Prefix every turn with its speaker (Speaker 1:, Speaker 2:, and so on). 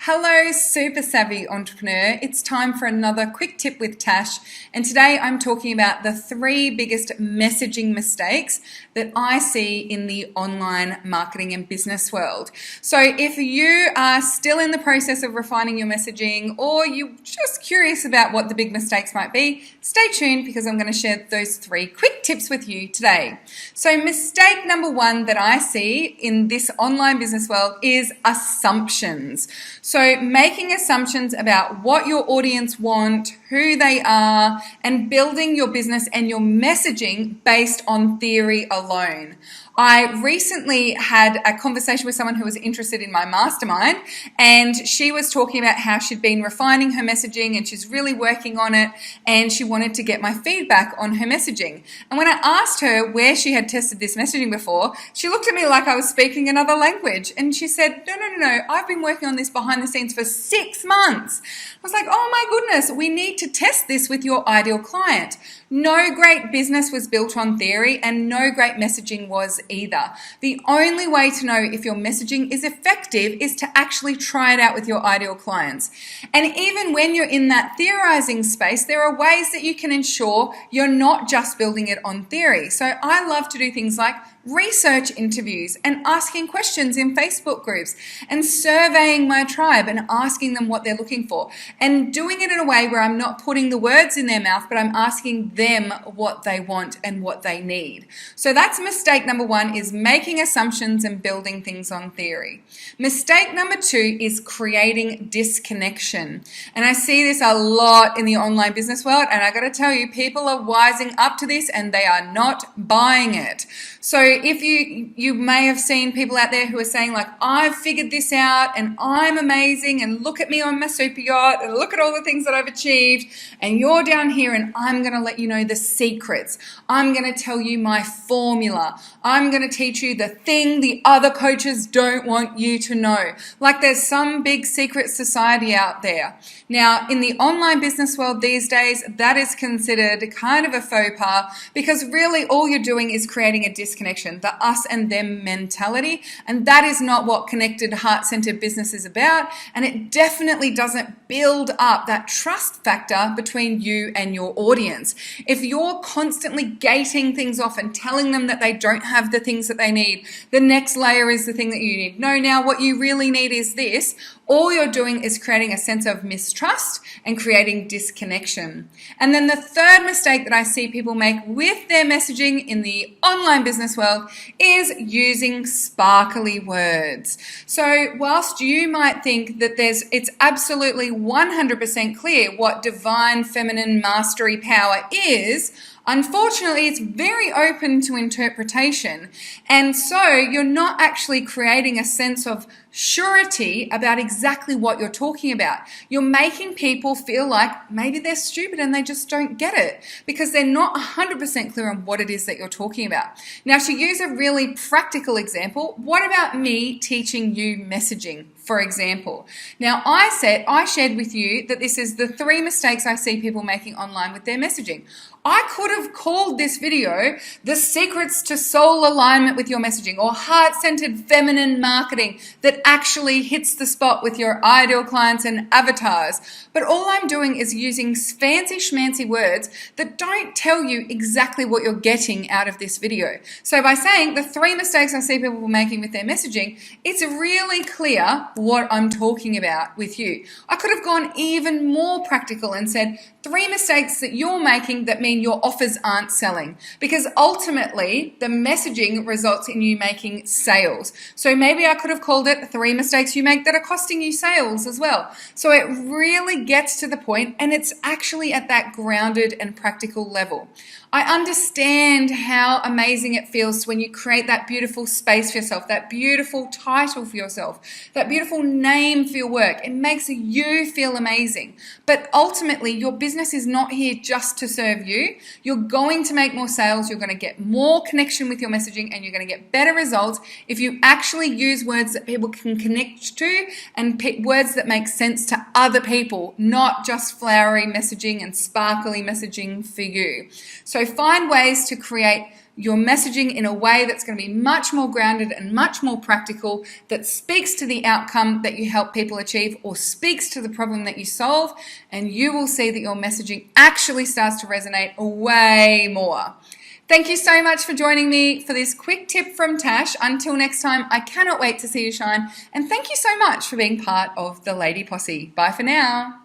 Speaker 1: Hello, super savvy entrepreneur. It's time for another quick tip with Tash. And today I'm talking about the 3 biggest messaging mistakes that I see in the online marketing and business world. So if you are still in the process of refining your messaging or you're just curious about what the big mistakes might be, stay tuned because I'm going to share those 3 quick tips with you today. So mistake number 1 that I see in this online business world is assumptions. So making assumptions about what your audience want, who they are, and building your business and your messaging based on theory alone. I recently had a conversation with someone who was interested in my mastermind, and she was talking about how she'd been refining her messaging and she's really working on it, and she wanted to get my feedback on her messaging. And when I asked her where she had tested this messaging before, she looked at me like I was speaking another language, and she said, no, I've been working on this behind the scenes for 6 months. I was like, oh my goodness, we need to test this with your ideal client. No great business was built on theory, and no great messaging was either. The only way to know if your messaging is effective is to actually try it out with your ideal clients. And even when you're in that theorizing space, there are ways that you can ensure you're not just building it on theory. So I love to do things like research interviews and asking questions in Facebook groups and surveying my tribe and asking them what they're looking for and doing it in a way where I'm not putting the words in their mouth, but I'm asking them what they want and what they need. So that's mistake number 1, is making assumptions and building things on theory. Mistake number 2 is creating disconnection. And I see this a lot in the online business world, and I got to tell you, people are wising up to this and they are not buying it. So if you may have seen people out there who are saying like, I've figured this out and I'm amazing and look at me on my super yacht and look at all the things that I've achieved, and you're down here and I'm going to let you know the secrets. I'm going to tell you my formula. I'm going to teach you the thing the other coaches don't want you to know. Like there's some big secret society out there. Now, in the online business world these days, that is considered kind of a faux pas because really all you're doing is creating a disconnection, the us and them mentality, and that is not what connected, heart-centered business is about, and it definitely doesn't build up that trust factor between you and your audience. If you're constantly gating things off and telling them that they don't have the things that they need, the next layer is the thing that you need. No, now what you really need is this. All you're doing is creating a sense of mistrust and creating disconnection. And then the third mistake that I see people make with their messaging in the online business world is using sparkly words. So whilst you might think that it's absolutely 100% clear what divine feminine mastery power is, unfortunately, it's very open to interpretation, and so you're not actually creating a sense of surety about exactly what you're talking about. You're making people feel like maybe they're stupid and they just don't get it because they're not 100% clear on what it is that you're talking about. Now, to use a really practical example, what about me teaching you messaging, for example? Now, I shared with you that this is the 3 mistakes I see people making online with their messaging. I could have called this video the secrets to soul alignment with your messaging, or heart-centered feminine marketing that actually hits the spot with your ideal clients and avatars. But all I'm doing is using fancy schmancy words that don't tell you exactly what you're getting out of this video. So by saying the 3 mistakes I see people making with their messaging, it's really clear what I'm talking about with you. I could have gone even more practical and said 3 mistakes that you're making that mean your offers aren't selling, because ultimately the messaging results in you making sales. So maybe I could have called it 3 mistakes you make that are costing you sales as well. So it really gets to the point, and it's actually at that grounded and practical level. I understand how amazing it feels when you create that beautiful space for yourself, that beautiful title for yourself, that beautiful name for your work. It makes you feel amazing. But ultimately, your business is not here just to serve you. You're going to make more sales, you're going to get more connection with your messaging, and you're going to get better results if you actually use words that people can connect to and words that make sense to other people, not just flowery messaging and sparkly messaging for you. So find ways to create your messaging in a way that's going to be much more grounded and much more practical, that speaks to the outcome that you help people achieve or speaks to the problem that you solve, and you will see that your messaging actually starts to resonate way more. Thank you so much for joining me for this quick tip from Tash. Until next time, I cannot wait to see you shine, and thank you so much for being part of the Lady Posse. Bye for now.